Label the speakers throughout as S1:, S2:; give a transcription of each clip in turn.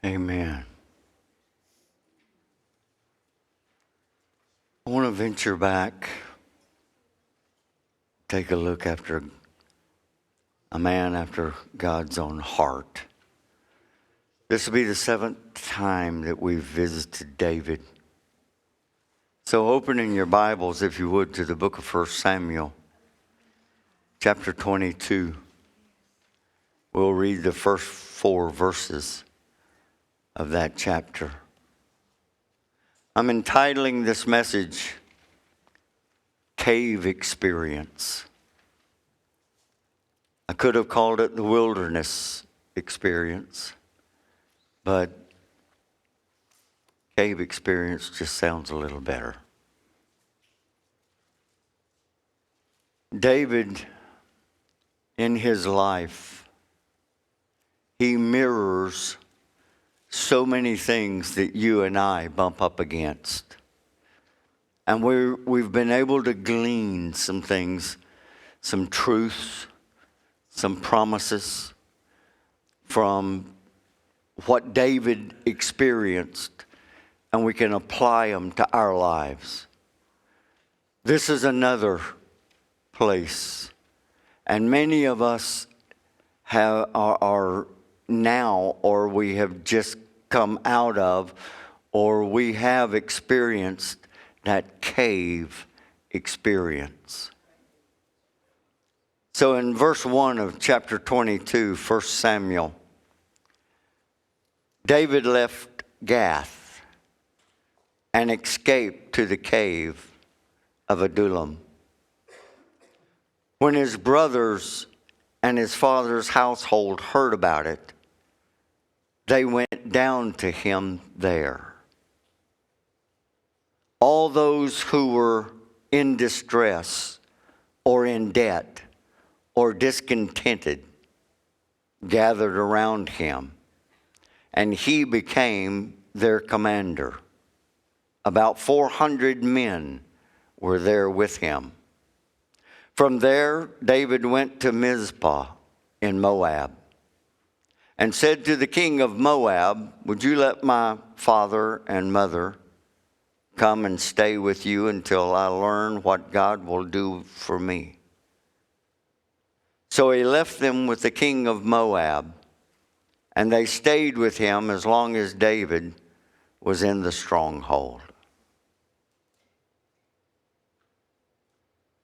S1: Amen. I want to venture back, take a look after a man after God's own heart. This will be the 7th time that we've visited David. So open in your Bibles, if you would, to the book of 1 Samuel, chapter 22. We'll read the first 4 verses of that chapter. I'm entitling this message, Cave Experience. I could have called it the Wilderness Experience, but Cave Experience just sounds a little better. David, in his life, he mirrors so many things that you and I bump up against. And we've been able to glean some things, some truths, some promises from what David experienced, and we can apply them to our lives. This is another place, and many of us are now, or we have just come out of, or we have experienced that cave experience. So in verse 1 of chapter 22, 1 Samuel, David left Gath and escaped to the cave of Adullam. When his brothers and his father's household heard about it, they went down to him there. All those who were in distress or in debt or discontented gathered around him, and he became their commander. About 400 men were there with him. From there, David went to Mizpah in Moab and said to the king of Moab, "Would you let my father and mother come and stay with you until I learn what God will do for me?" So he left them with the king of Moab, and they stayed with him as long as David was in the stronghold.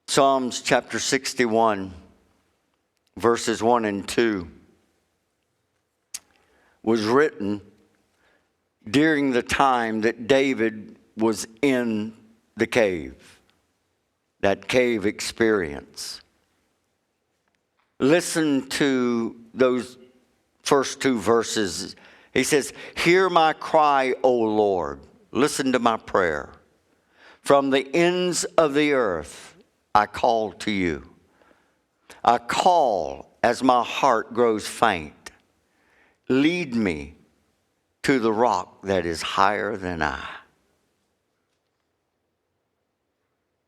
S1: Psalms chapter 61, verses 1 and 2. was written during the time that David was in the cave, that cave experience. Listen to those first 2 verses. He says, "Hear my cry, O Lord. Listen to my prayer. From the ends of the earth, I call to you. I call as my heart grows faint. Lead me to the rock that is higher than I."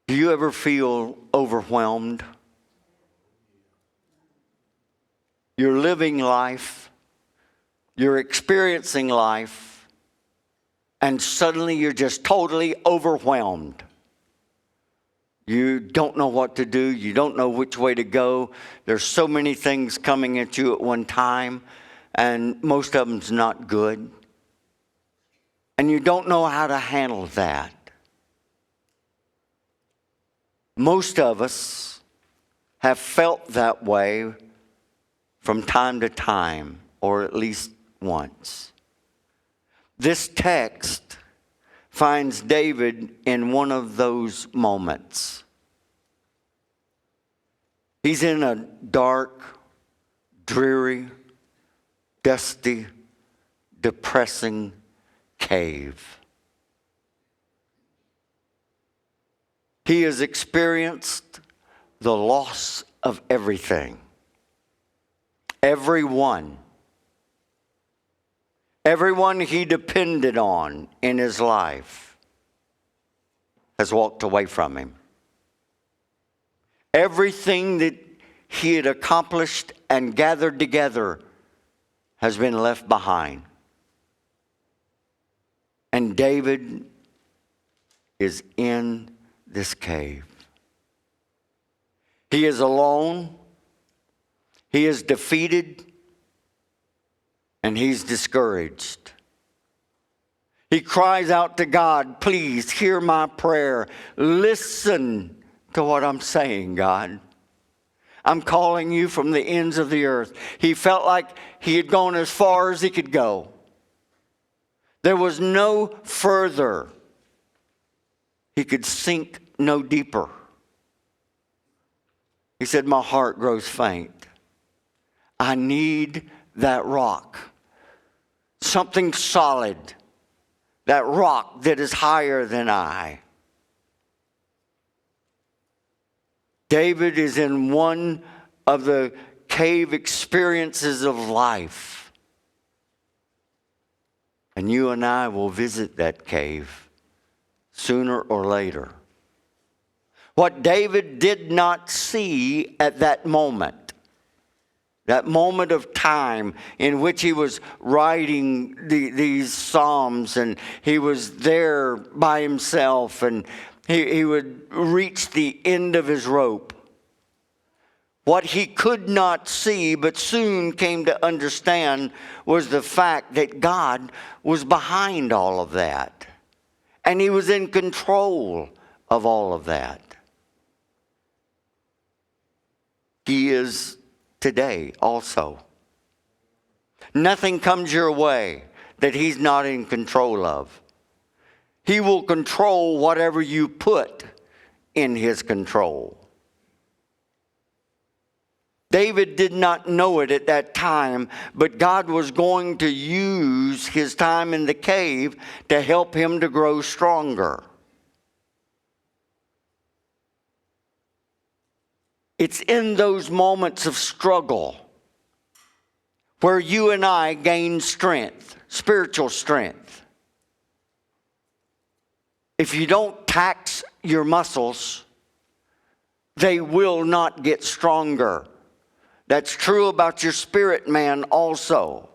S1: Do you ever feel overwhelmed? You're living life, you're experiencing life, and suddenly you're just totally overwhelmed. You don't know what to do. You don't know which way to go. There's so many things coming at you at one time, and most of them's not good. And you don't know how to handle that. Most of us have felt that way from time to time, or at least once. This text finds David in one of those moments. He's in a dark, dreary, dusty, depressing cave. He has experienced the loss of everything. Everyone he depended on in his life has walked away from him. Everything that he had accomplished and gathered together has been left behind. And David is in this cave. He is alone. He is defeated. And he's discouraged. He cries out to God, please hear my prayer. Listen to what I'm saying, God. I'm calling you from the ends of the earth. He felt like he had gone as far as he could go. There was no further. He could sink no deeper. He said, my heart grows faint. I need that rock. Something solid. That rock that is higher than I. David is in one of the cave experiences of life. And you and I will visit that cave sooner or later. What David did not see at that moment of time in which he was writing these Psalms, and he was there by himself, and he would reach the end of his rope. What he could not see but soon came to understand was the fact that God was behind all of that. And he was in control of all of that. He is today also. Nothing comes your way that he's not in control of. He will control whatever you put in his control. David did not know it at that time, but God was going to use his time in the cave to help him to grow stronger. It's in those moments of struggle where you and I gain strength, spiritual strength. If you don't tax your muscles, they will not get stronger. That's true about your spirit man also.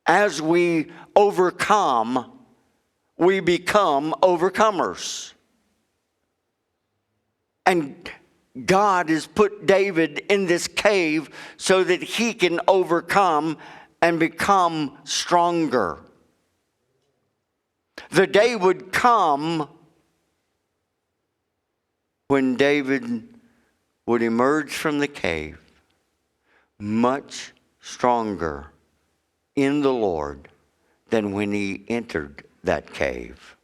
S1: As we overcome, we become overcomers. And God has put David in this cave so that he can overcome and become stronger. The day would come when David would emerge from the cave much stronger in the Lord than when he entered that cave.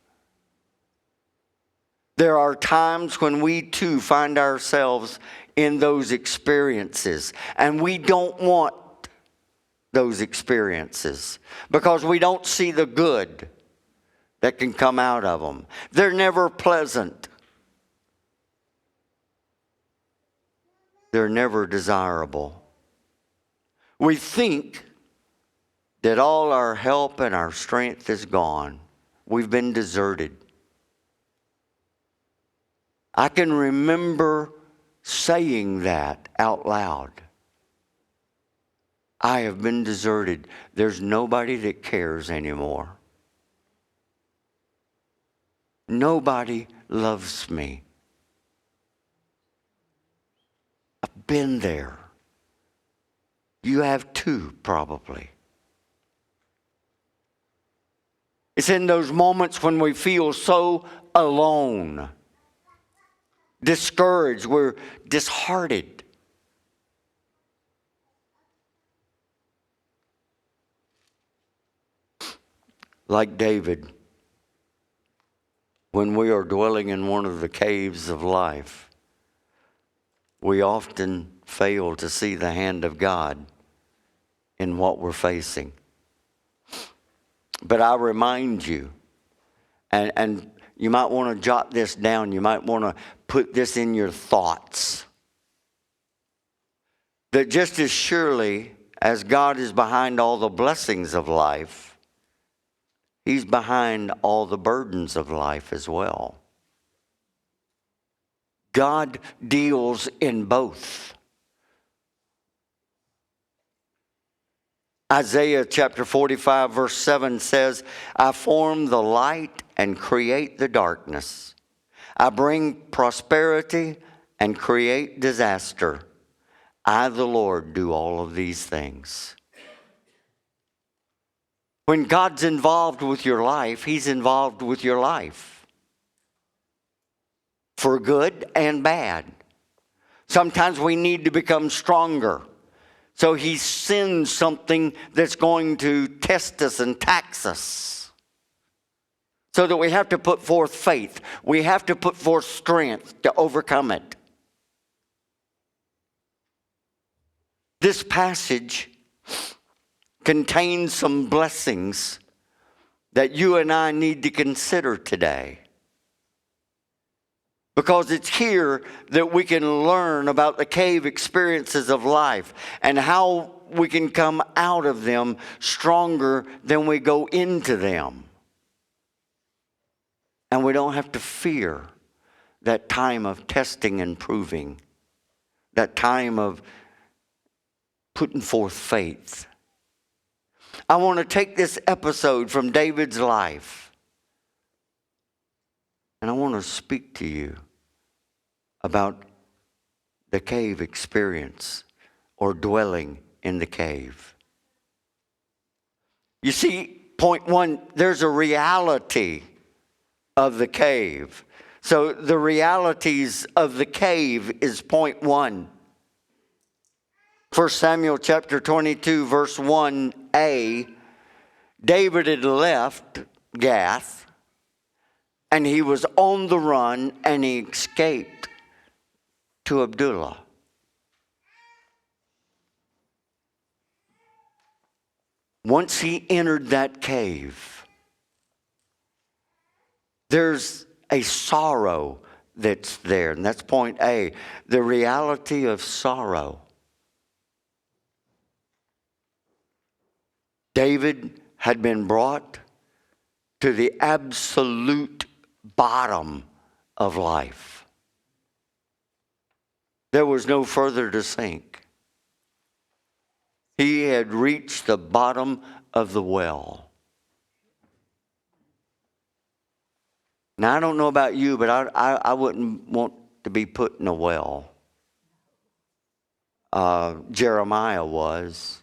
S1: There are times when we too find ourselves in those experiences, and we don't want those experiences because we don't see the good that can come out of them. They're never pleasant. They're never desirable. We think that all our help and our strength is gone. We've been deserted. I can remember saying that out loud. I have been deserted. There's nobody that cares anymore. Nobody loves me. I've been there. You have too, probably. It's in those moments when we feel so alone, discouraged, we're disheartened. Like David, when we are dwelling in one of the caves of life, we often fail to see the hand of God in what we're facing. But I remind you, and you might want to jot this down, you might want to put this in your thoughts, that just as surely as God is behind all the blessings of life, He's behind all the burdens of life as well. God deals in both. Isaiah chapter 45 verse 7 says, I form the light and create the darkness. I bring prosperity and create disaster. I, the Lord, do all of these things. When God's involved with your life, He's involved with your life. For good and bad. Sometimes we need to become stronger. So He sends something that's going to test us and tax us. So that we have to put forth faith. We have to put forth strength to overcome it. This passage contains some blessings that you and I need to consider today. Because it's here that we can learn about the cave experiences of life and how we can come out of them stronger than we go into them. And we don't have to fear that time of testing and proving, that time of putting forth faith. I want to take this episode from David's life and I want to speak to you about the cave experience or dwelling in the cave. You see, point one, there's a reality of the cave. So the realities of the cave is point one. 1 Samuel chapter 22 verse 1a, David had left Gath and he was on the run and he escaped to Abdullah. Once he entered that cave, there's a sorrow that's there. And that's point A, the reality of sorrow. David had been brought to the absolute bottom of life. There was no further to sink. He had reached the bottom of the well. Now, I don't know about you, but I wouldn't want to be put in a well. Jeremiah was.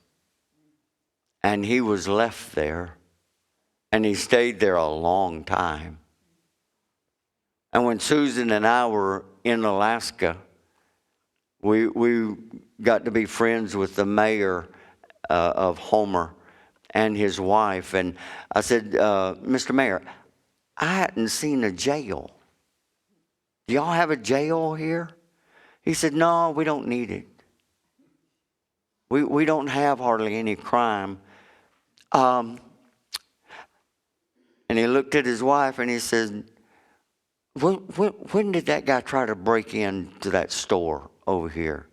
S1: And he was left there. And he stayed there a long time. And when Susan and I were in Alaska, we got to be friends with the mayor of Homer and his wife. And I said, Mr. Mayor, I hadn't seen a jail. Do y'all have a jail here? He said, no, we don't need it. We don't have hardly any crime. And he looked at his wife and he said, when did that guy try to break into that store over here?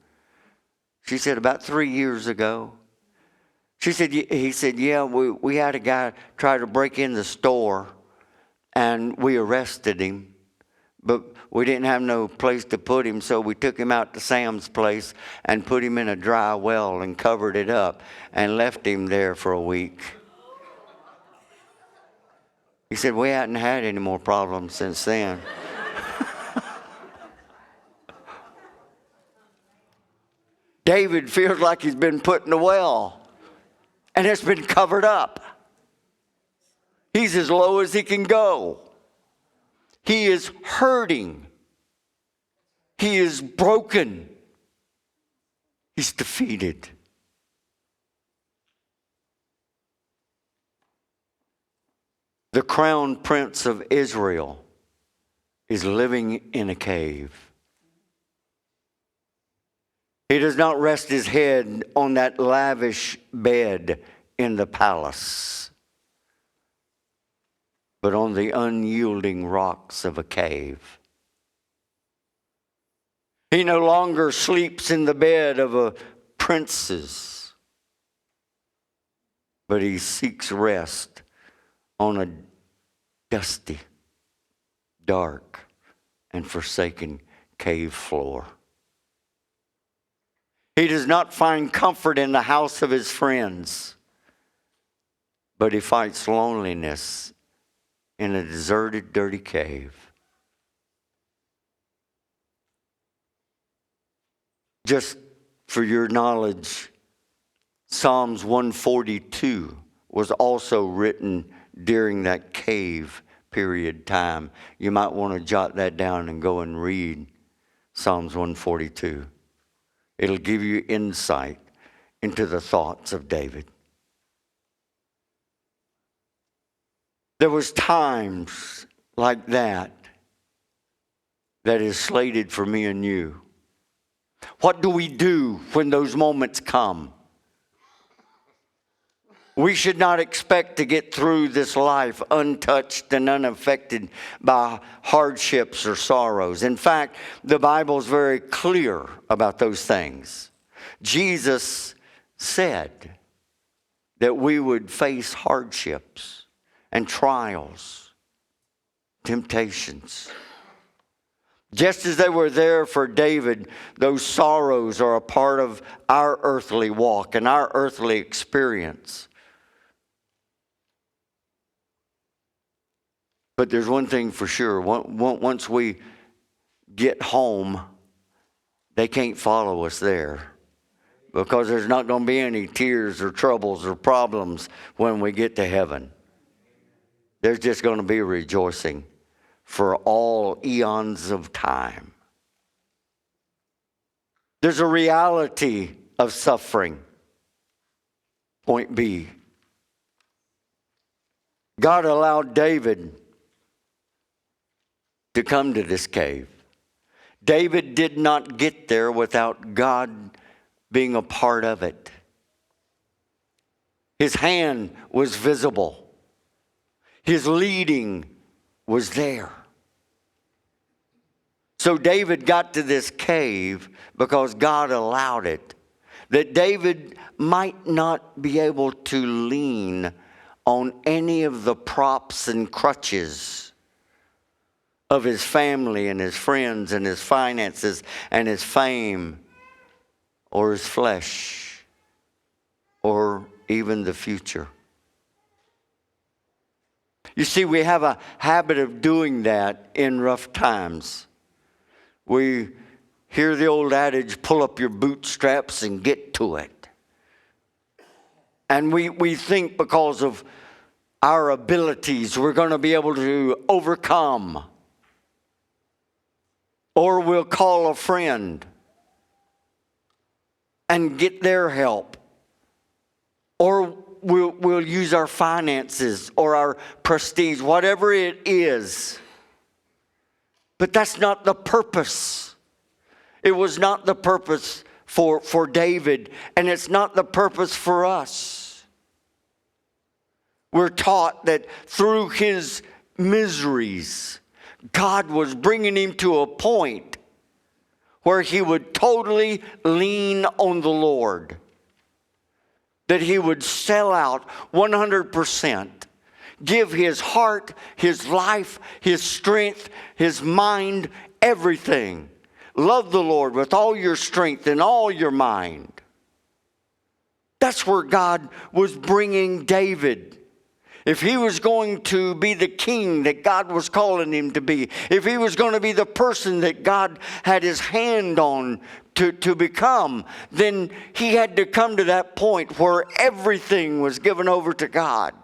S1: She said, about 3 years ago. He said, yeah, we had a guy try to break in the store and we arrested him. But we didn't have no place to put him, so we took him out to Sam's place and put him in a dry well and covered it up and left him there for a week. He said, we hadn't had any more problems since then. David feels like he's been put in a well and it's been covered up. He's as low as he can go. He is hurting. He is broken. He's defeated. The crown prince of Israel is living in a cave. He does not rest his head on that lavish bed in the palace, but on the unyielding rocks of a cave. He no longer sleeps in the bed of a princess, but he seeks rest on a dusty, dark, and forsaken cave floor. He does not find comfort in the house of his friends. but he fights loneliness in a deserted, dirty cave. Just for your knowledge, Psalms 142 was also written during that cave period time. You might want to jot that down and go and read Psalms 142. It'll give you insight into the thoughts of David. There was times like that is slated for me and you. What do we do when those moments come? We should not expect to get through this life untouched and unaffected by hardships or sorrows. In fact, the Bible is very clear about those things. Jesus said that we would face hardships and trials, temptations. Just as they were there for David, those sorrows are a part of our earthly walk and our earthly experience. But there's one thing for sure. Once we get home, they can't follow us there, because there's not going to be any tears or troubles or problems when we get to heaven. There's just going to be rejoicing for all eons of time. There's a reality of suffering. Point B. God allowed David to come to this cave. David did not get there without God being a part of it. His hand was visible. His leading was there. So David got to this cave because God allowed it, that David might not be able to lean on any of the props and crutches of his family and his friends and his finances and his fame or his flesh or even the future. You see, we have a habit of doing that in rough times. We hear the old adage, pull up your bootstraps and get to it. And we think because of our abilities, we're going to be able to overcome. Or we'll call a friend and get their help. Or we'll use our finances or our prestige, whatever it is. But that's not the purpose. It was not the purpose for David, and it's not the purpose for us. We're taught that through his miseries, God was bringing him to a point where he would totally lean on the Lord. That he would sell out 100%. Give his heart, his life, his strength, his mind, everything. Love the Lord with all your strength and all your mind. That's where God was bringing David. If he was going to be the king that God was calling him to be, if he was going to be the person that God had his hand on to become, then he had to come to that point where everything was given over to God.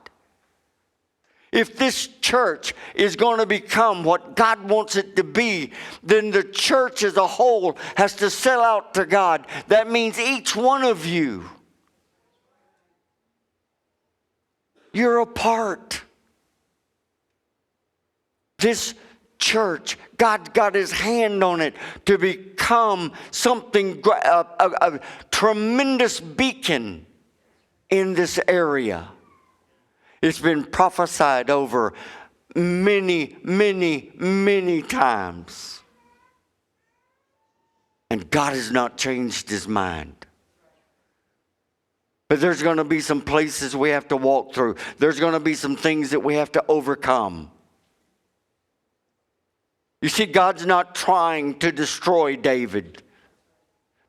S1: If this church is going to become what God wants it to be, then the church as a whole has to sell out to God. That means each one of you, you're a part. This church, God got his hand on it to become something, a tremendous beacon in this area. It's been prophesied over many, many, many times. And God has not changed his mind. But there's going to be some places we have to walk through. There's going to be some things that we have to overcome. You see, God's not trying to destroy David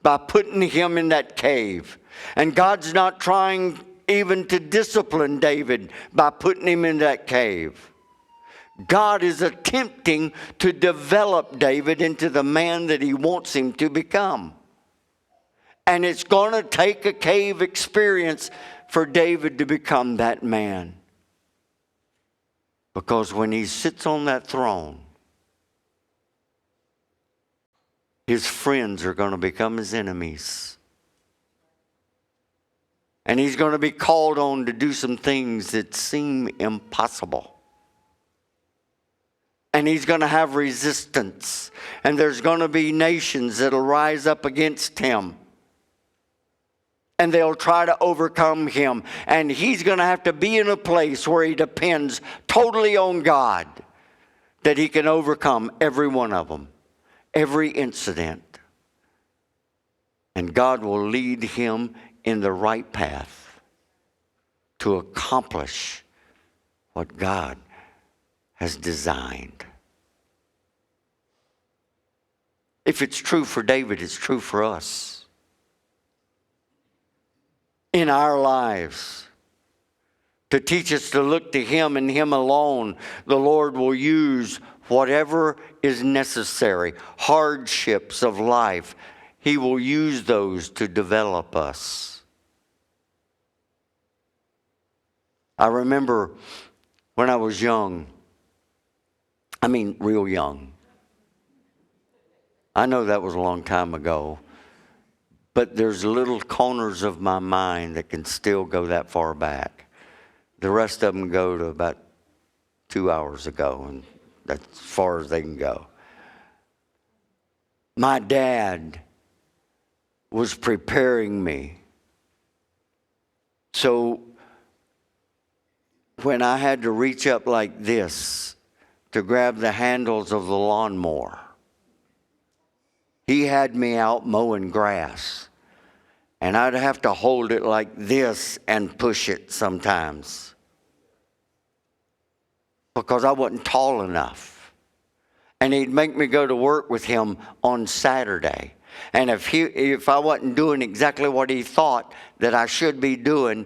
S1: by putting him in that cave. And God's not trying even to discipline David by putting him in that cave. God is attempting to develop David into the man that he wants him to become. And it's going to take a cave experience for David to become that man. Because when he sits on that throne, his friends are going to become his enemies. And he's going to be called on to do some things that seem impossible. And he's going to have resistance. And there's going to be nations that'll rise up against him. And they'll try to overcome him. And he's going to have to be in a place where he depends totally on God, that he can overcome every one of them, every incident. And God will lead him in the right path to accomplish what God has designed. If it's true for David, it's true for us. In our lives, to teach us to look to him and him alone, the Lord will use whatever is necessary. Hardships of life, he will use those to develop us. I remember when I was young, real young. I know that was a long time ago. But there's little corners of my mind that can still go that far back. The rest of them go to about 2 hours ago, and that's as far as they can go. My dad was preparing me. So when I had to reach up like this to grab the handles of the lawnmower, he had me out mowing grass. And I'd have to hold it like this and push it sometimes. Because I wasn't tall enough. And he'd make me go to work with him on Saturday. And if I wasn't doing exactly what he thought that I should be doing,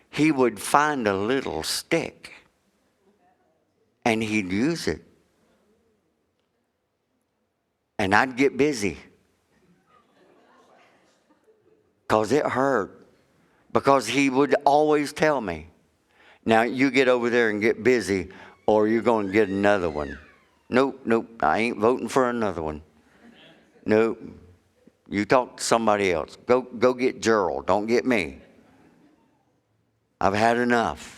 S1: he would find a little stick. And he'd use it. And I'd get busy. Because it hurt. Because he would always tell me, now you get over there and get busy or you're going to get another one. Nope, I ain't voting for another one. Nope, you talk to somebody else. Go get Gerald, don't get me. I've had enough.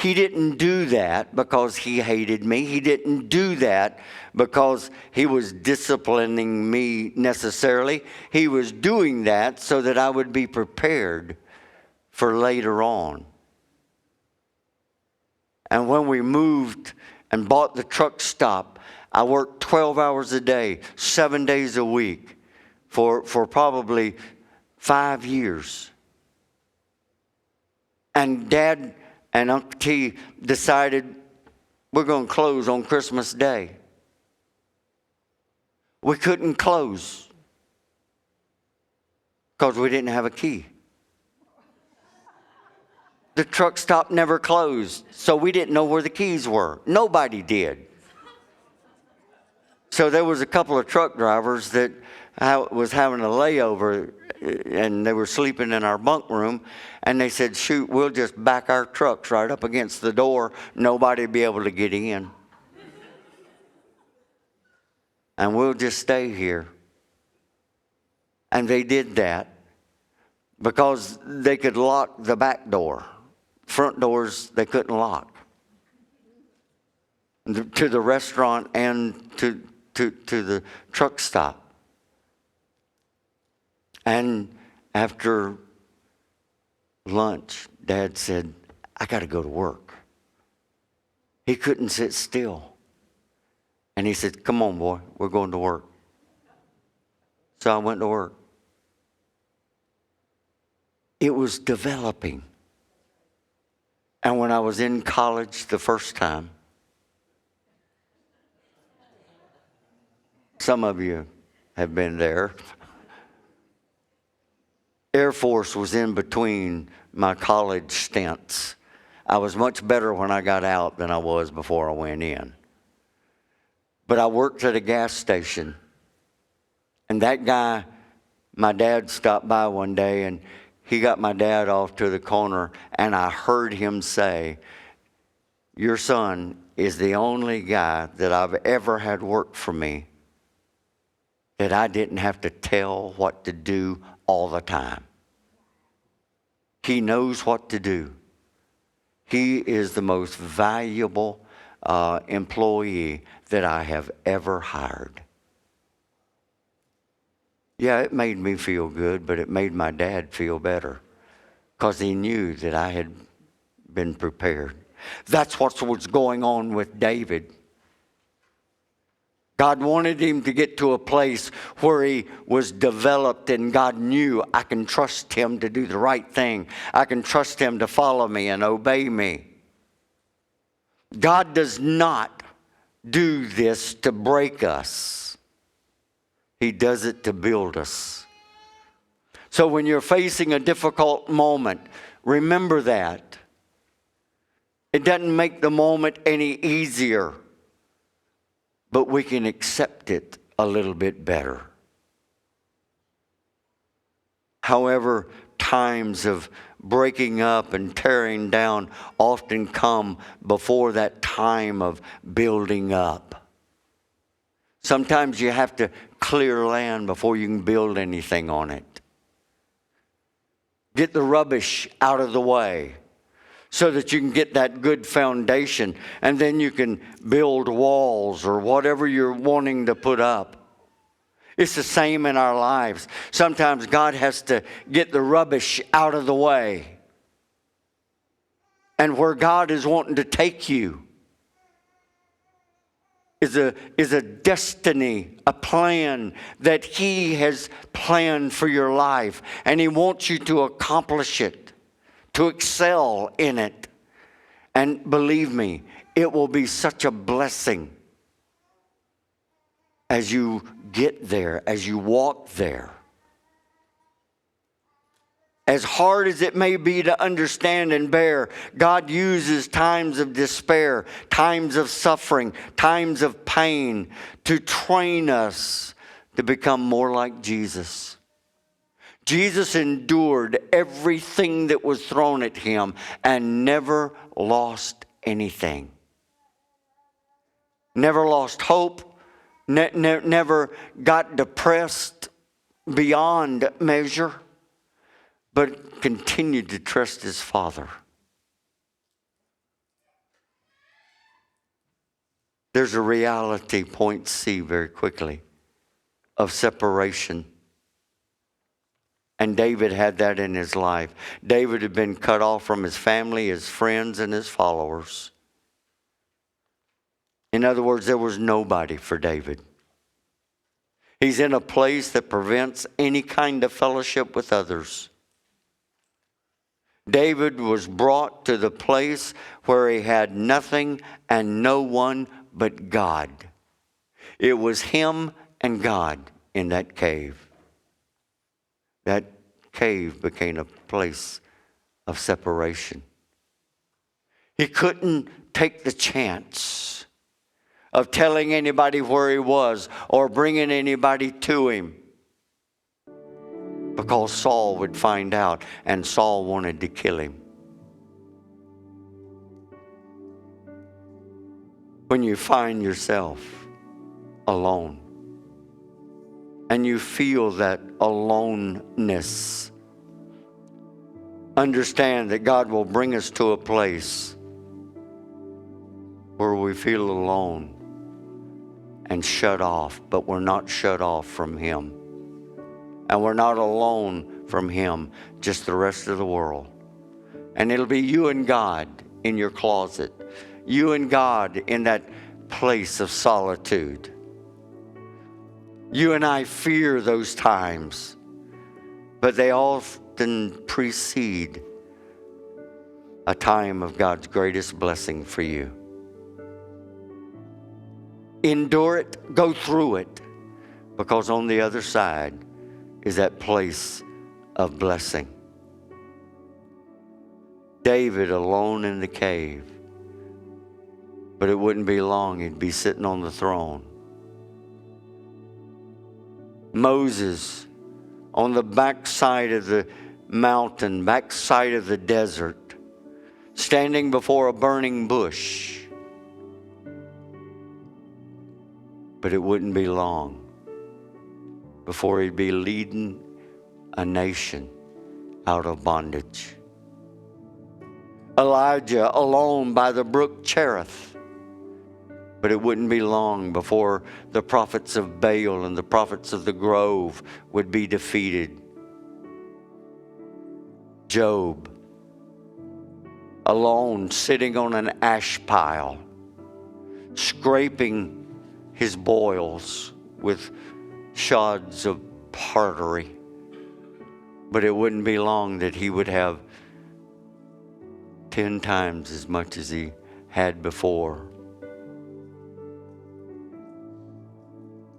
S1: He didn't do that because he hated me. He didn't do that because he was disciplining me necessarily. He was doing that so that I would be prepared for later on. And when we moved and bought the truck stop, I worked 12 hours a day, 7 days a week for probably 5 years. And Dad and Uncle T decided we're going to close on Christmas Day. We couldn't close because we didn't have a key. The truck stop never closed, so we didn't know where the keys were. Nobody did. So there was a couple of truck drivers that was having a layover, and they were sleeping in our bunk room, and they said, shoot, we'll just back our trucks right up against the door. Nobody will be able to get in. And we'll just stay here. And they did that because they could lock the back door. Front doors, they couldn't lock. To the restaurant and to the truck stop. And after lunch, Dad said, I got to go to work. He couldn't sit still. And he said, come on, boy, we're going to work. So I went to work. It was developing. And when I was in college the first time, some of you have been there. Air Force was in between my college stints. I was much better when I got out than I was before I went in. But I worked at a gas station. And that guy, my dad stopped by one day, and he got my dad off to the corner, and I heard him say, "Your son is the only guy that I've ever had work for me that I didn't have to tell what to do all the time. He knows what to do. He is the most valuable employee that I have ever hired." Yeah, it made me feel good, but it made my dad feel better because he knew that I had been prepared. That's what was going on with David. God wanted him to get to a place where he was developed, and God knew, I can trust him to do the right thing. I can trust him to follow me and obey me. God does not do this to break us. He does it to build us. So when you're facing a difficult moment, remember that. It doesn't make the moment any easier, but we can accept it a little bit better. However, times of breaking up and tearing down often come before that time of building up. Sometimes you have to clear land before you can build anything on it. Get the rubbish out of the way so that you can get that good foundation, and then you can build walls or whatever you're wanting to put up. It's the same in our lives. Sometimes God has to get the rubbish out of the way. And where God is wanting to take you is a destiny, a plan that He has planned for your life. And He wants you to accomplish it, to excel in it. And believe me, it will be such a blessing as you get there, as you walk there. As hard as it may be to understand and bear, God uses times of despair, times of suffering, times of pain to train us to become more like Jesus. Jesus endured everything that was thrown at Him and never lost anything. Never lost hope, never got depressed beyond measure, but continued to trust His Father. There's a reality, point C very quickly, of separation. And David had that in his life. David had been cut off from his family, his friends, and his followers. In other words, there was nobody for David. He's in a place that prevents any kind of fellowship with others. David was brought to the place where he had nothing and no one but God. It was him and God in that cave. That cave became a place of separation. He couldn't take the chance of telling anybody where he was or bringing anybody to him, because Saul would find out, and Saul wanted to kill him. When you find yourself alone and you feel that aloneness, understand that God will bring us to a place where we feel alone and shut off, but we're not shut off from Him. And we're not alone from Him, just the rest of the world. And it'll be you and God in your closet, you and God in that place of solitude. You and I fear those times, but they often precede a time of God's greatest blessing for you. Endure it, go through it, because on the other side is that place of blessing. David alone in the cave, but it wouldn't be long, he'd be sitting on the throne. Moses on the backside of the mountain, backside of the desert, standing before a burning bush. But it wouldn't be long before he'd be leading a nation out of bondage. Elijah alone by the brook Cherith. But it wouldn't be long before the prophets of Baal and the prophets of the grove would be defeated. Job, alone, sitting on an ash pile, scraping his boils with shards of pottery. But it wouldn't be long that he would have 10 times as much as he had before.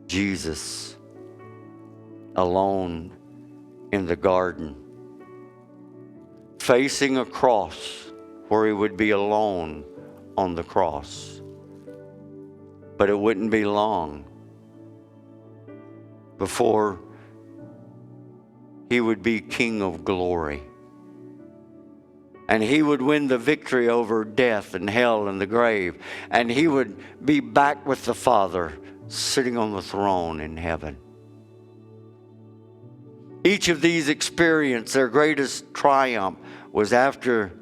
S1: Jesus, alone in the garden, facing a cross where he would be alone on the cross. But it wouldn't be long before he would be King of glory. And he would win the victory over death and hell and the grave. And he would be back with the Father, sitting on the throne in heaven. Each of these experienced their greatest triumph was after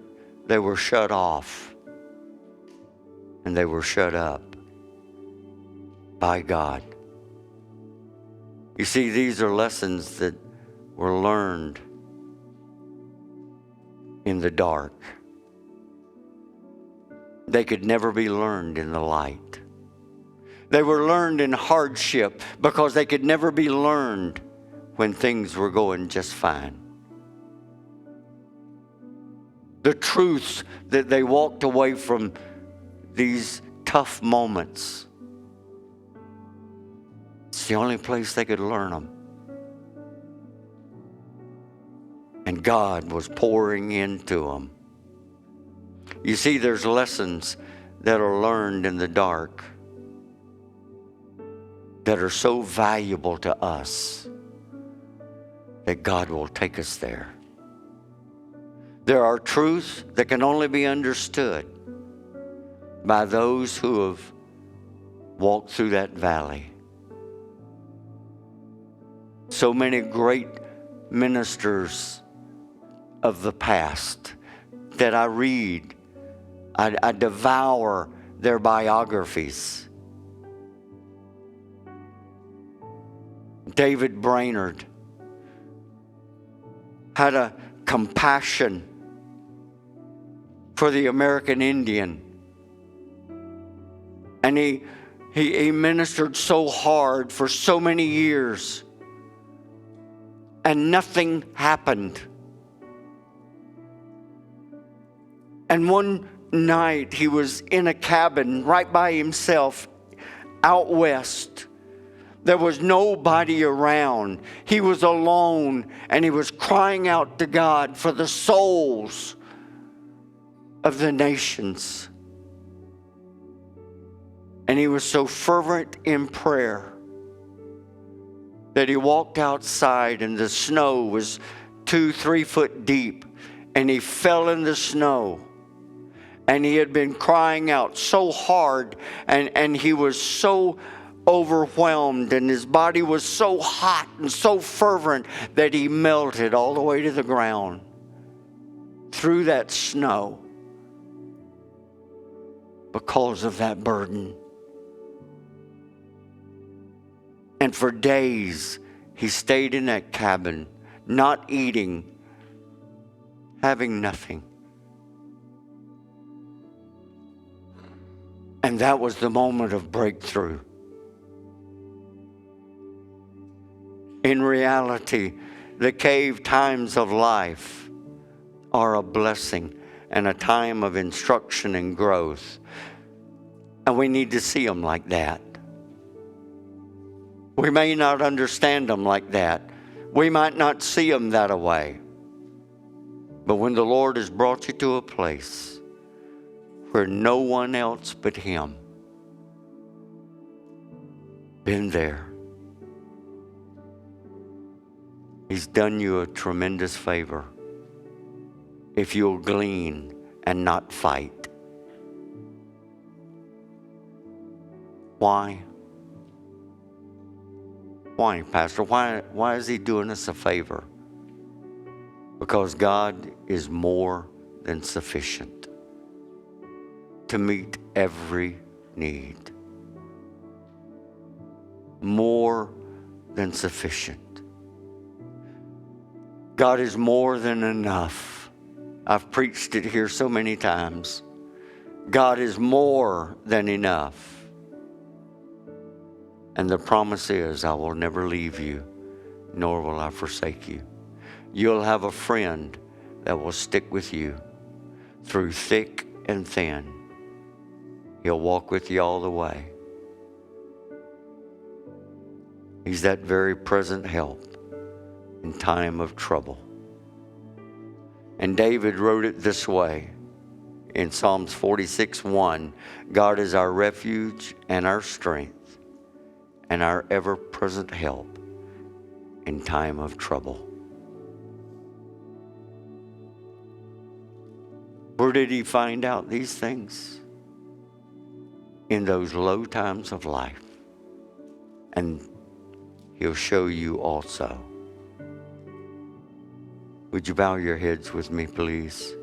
S1: they were shut off and they were shut up by God. You see, these are lessons that were learned in the dark. They could never be learned in the light. They were learned in hardship because they could never be learned when things were going just fine. The truths that they walked away from these tough moments, it's the only place they could learn them. And God was pouring into them. You see, there's lessons that are learned in the dark that are so valuable to us that God will take us there. There are truths that can only be understood by those who have walked through that valley. So many great ministers of the past that I read, I devour their biographies. David Brainerd had a compassion for the American Indian. And he ministered so hard for so many years. And nothing happened. And one night he was in a cabin right by himself out west. There was nobody around. He was alone, and he was crying out to God for the souls of the nations. And he was so fervent in prayer that he walked outside, and the snow was 2-3 foot deep, and he fell in the snow. And he had been crying out so hard, and he was so overwhelmed, and his body was so hot and so fervent that he melted all the way to the ground through that snow because of that burden. And for days he stayed in that cabin, not eating, having nothing. And that was the moment of breakthrough. In reality, the cave times of life are a blessing and a time of instruction and growth. And we need to see them like that. We may not understand them like that. We might not see them that way. But when the Lord has brought you to a place where no one else but Him, been there, He's done you a tremendous favor if you'll glean and not fight. Why? Why, Pastor? Why is He doing us a favor? Because God is more than sufficient to meet every need. More than sufficient. God is more than enough. I've preached it here so many times. God is more than enough. And the promise is, I will never leave you, nor will I forsake you. You'll have a friend that will stick with you through thick and thin. He'll walk with you all the way. He's that very present help in time of trouble. And David wrote it this way in Psalms 46:1. God is our refuge and our strength and our ever-present help in time of trouble. Where did he find out these things? In those low times of life. And He'll show you also. Would you bow your heads with me, please?